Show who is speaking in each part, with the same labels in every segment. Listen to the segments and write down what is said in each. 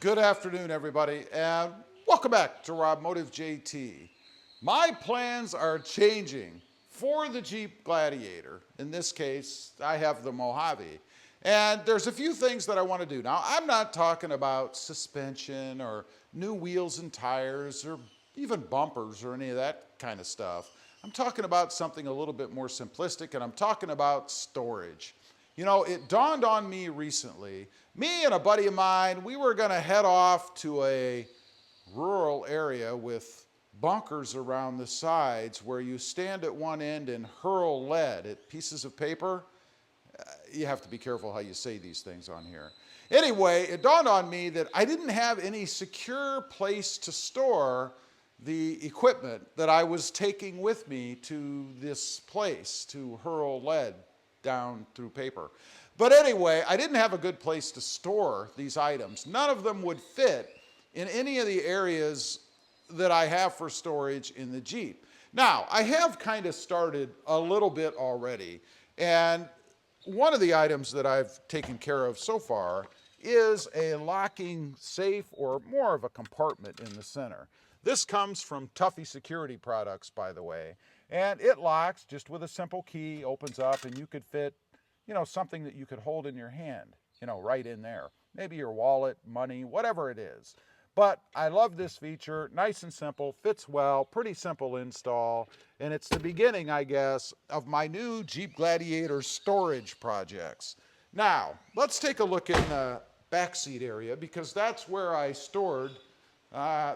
Speaker 1: Good afternoon, everybody, and welcome back to Rob Motive JT. My plans are changing for the Jeep Gladiator. In this case, I have the Mojave. And there's a few things that I want to do. Now, I'm not talking about suspension or new wheels and tires or even bumpers or any of that kind of stuff. I'm talking about something a little bit more simplistic, and I'm talking about storage. You know, it dawned on me recently, me and a buddy of mine, we were going to head off to a rural area with bunkers around the sides where you stand at one end and hurl lead at pieces of paper. You have to be careful how you say these things on here. Anyway, it dawned on me that I didn't have any secure place to store the equipment that I was taking with me to this place to hurl lead down through paper. But anyway, I didn't have a good place to store these items. None of them would fit in any of the areas that I have for storage in the Jeep. Now, I have kind of started a little bit already, and one of the items that I've taken care of so far is a locking safe, or more of a compartment in the center. This comes from Tuffy Security Products, by the way, and it locks just with a simple key, opens up, and you could fit, something that you could hold in your hand, right in there. Maybe your wallet, money, whatever it is. But I love this feature, nice and simple, fits well, pretty simple install, and it's the beginning, I guess, of my new Jeep Gladiator storage projects. Now, let's take a look in the backseat area, because that's where I stored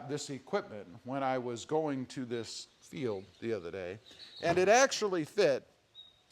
Speaker 1: this equipment when I was going to this field the other day, and it actually fit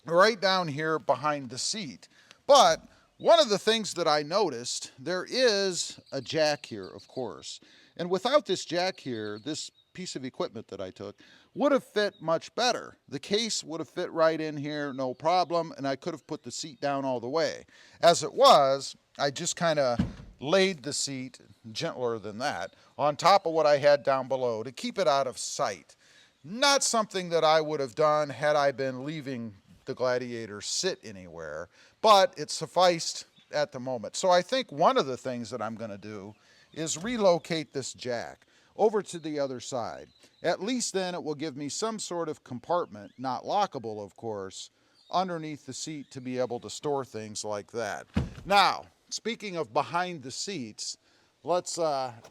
Speaker 1: right down here behind the seat. But one of the things that I noticed, there is a jack here, of course, and without this jack here, this piece of equipment that I took would have fit much better. The case would have fit right in here, no problem, and I could have put the seat down all the way. As it was, I just kind of laid the seat, gentler than that, on top of what I had down below to keep it out of sight. Not something that I would have done had I been leaving the Gladiator sit anywhere, but it sufficed at the moment. So I think one of the things that I'm going to do is relocate this jack over to the other side. At least then it will give me some sort of compartment, not lockable of course, underneath the seat to be able to store things like that. Now, speaking of behind the seats, let's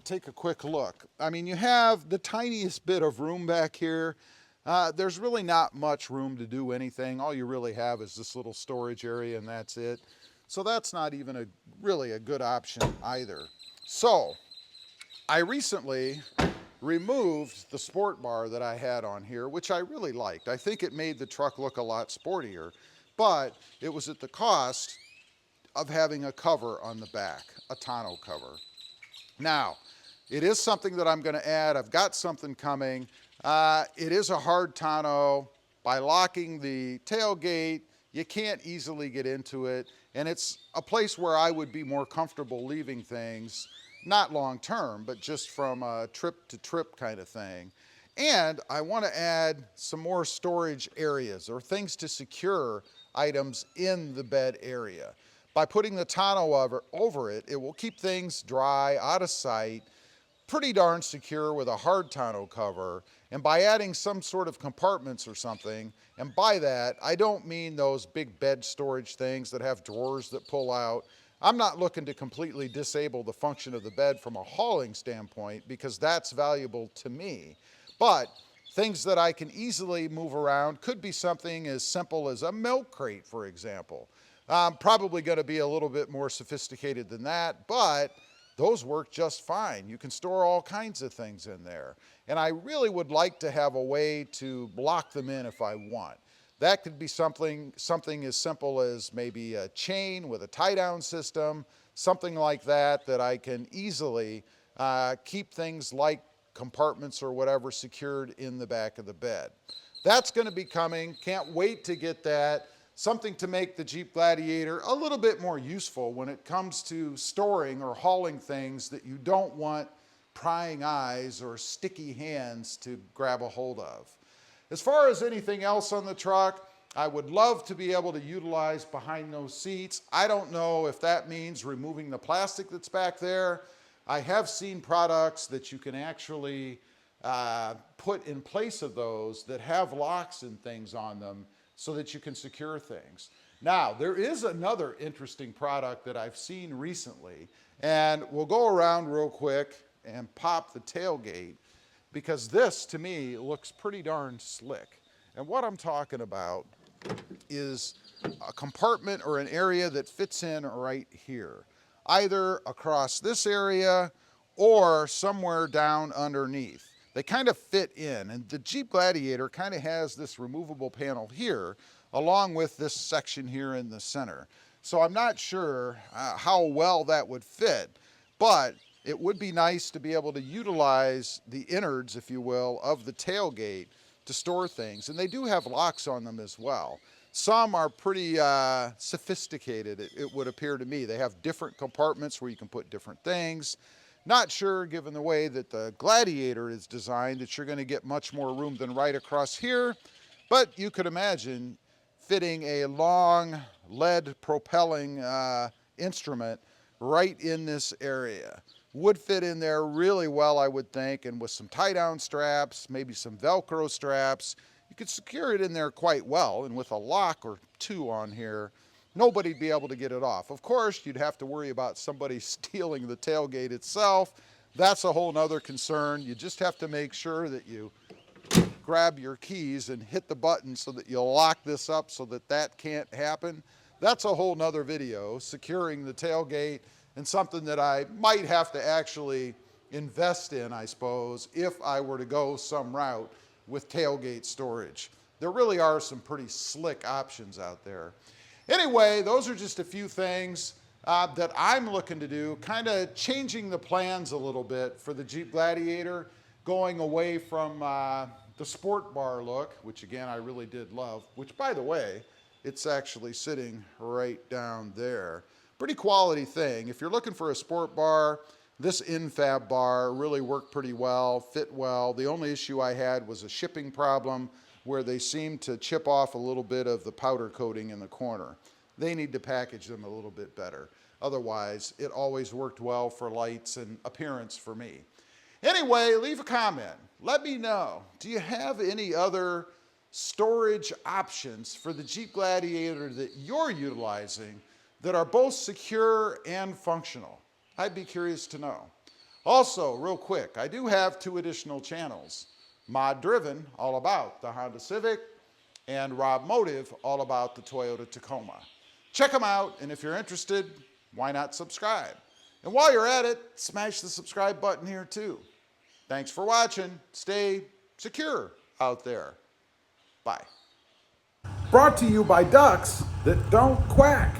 Speaker 1: take a quick look. I mean, you have the tiniest bit of room back here. There's really not much room to do anything. All you really have is this little storage area, and that's it. So that's not even really a good option either. So I recently removed the sport bar that I had on here, which I really liked. I think it made the truck look a lot sportier, but it was at the cost of having a cover on the back, a tonneau cover. Now, it is something that I'm going to add. I've got something coming. It is a hard tonneau. By locking the tailgate, you can't easily get into it, and it's a place where I would be more comfortable leaving things, not long term, but just from a trip to trip kind of thing. And I want to add some more storage areas or things to secure items in the bed area. By putting the tonneau over it, it will keep things dry, out of sight, pretty darn secure with a hard tonneau cover. And by adding some sort of compartments or something, and by that, I don't mean those big bed storage things that have drawers that pull out. I'm not looking to completely disable the function of the bed from a hauling standpoint, because that's valuable to me. But things that I can easily move around could be something as simple as a milk crate, for example. Probably going to be a little bit more sophisticated than that, but those work just fine. You can store all kinds of things in there. And I really would like to have a way to lock them in if I want. That could be something as simple as maybe a chain with a tie-down system, something like that, that I can easily keep things like compartments or whatever secured in the back of the bed. That's going to be coming. Can't wait to get that. Something to make the Jeep Gladiator a little bit more useful when it comes to storing or hauling things that you don't want prying eyes or sticky hands to grab a hold of. As far as anything else on the truck, I would love to be able to utilize behind those seats. I don't know if that means removing the plastic that's back there, I have seen products that you can actually put in place of those that have locks and things on them so that you can secure things. Now, there is another interesting product that I've seen recently, and we'll go around real quick and pop the tailgate, because this, to me, looks pretty darn slick. And what I'm talking about is a compartment or an area that fits in right here, either across this area or somewhere down underneath. They kind of fit in, and the Jeep Gladiator kind of has this removable panel here along with this section here in the center. So I'm not sure how well that would fit, but it would be nice to be able to utilize the innards, if you will, of the tailgate to store things. And they do have locks on them as well. Some are pretty sophisticated, it would appear to me. They have different compartments where you can put different things. Not sure, given the way that the Gladiator is designed, that you're going to get much more room than right across here. But you could imagine fitting a long lead propelling instrument right in this area. Would fit in there really well, I would think, and with some tie-down straps, maybe some Velcro straps, you could secure it in there quite well. And with a lock or two on here, nobody'd be able to get it off. Of course, you'd have to worry about somebody stealing the tailgate itself. That's a whole nother concern. You just have to make sure that you grab your keys and hit the button so that you'll lock this up so that that can't happen. That's a whole nother video, securing the tailgate, and something that I might have to actually invest in, I suppose, if I were to go some route with tailgate storage. There really are some pretty slick options out there. Anyway, those are just a few things that I'm looking to do, kind of changing the plans a little bit for the Jeep Gladiator, going away from the sport bar look, which again I really did love, which by the way, it's actually sitting right down there. Pretty quality thing. If you're looking for a sport bar, this infab bar really worked pretty well, fit well. The only issue I had was a shipping problem where they seem to chip off a little bit of the powder coating in the corner. They need to package them a little bit better. Otherwise, it always worked well for lights and appearance for me. Anyway, leave a comment. Let me know. Do you have any other storage options for the Jeep Gladiator that you're utilizing that are both secure and functional? I'd be curious to know. Also, real quick, I do have 2 additional channels. Mod Driven, all about the Honda Civic, and Rob Motive, all about the Toyota Tacoma. Check them out, and if you're interested, why not subscribe? And while you're at it, smash the subscribe button here too. Thanks for watching. Stay secure out there. Bye. Brought to you by ducks that don't quack.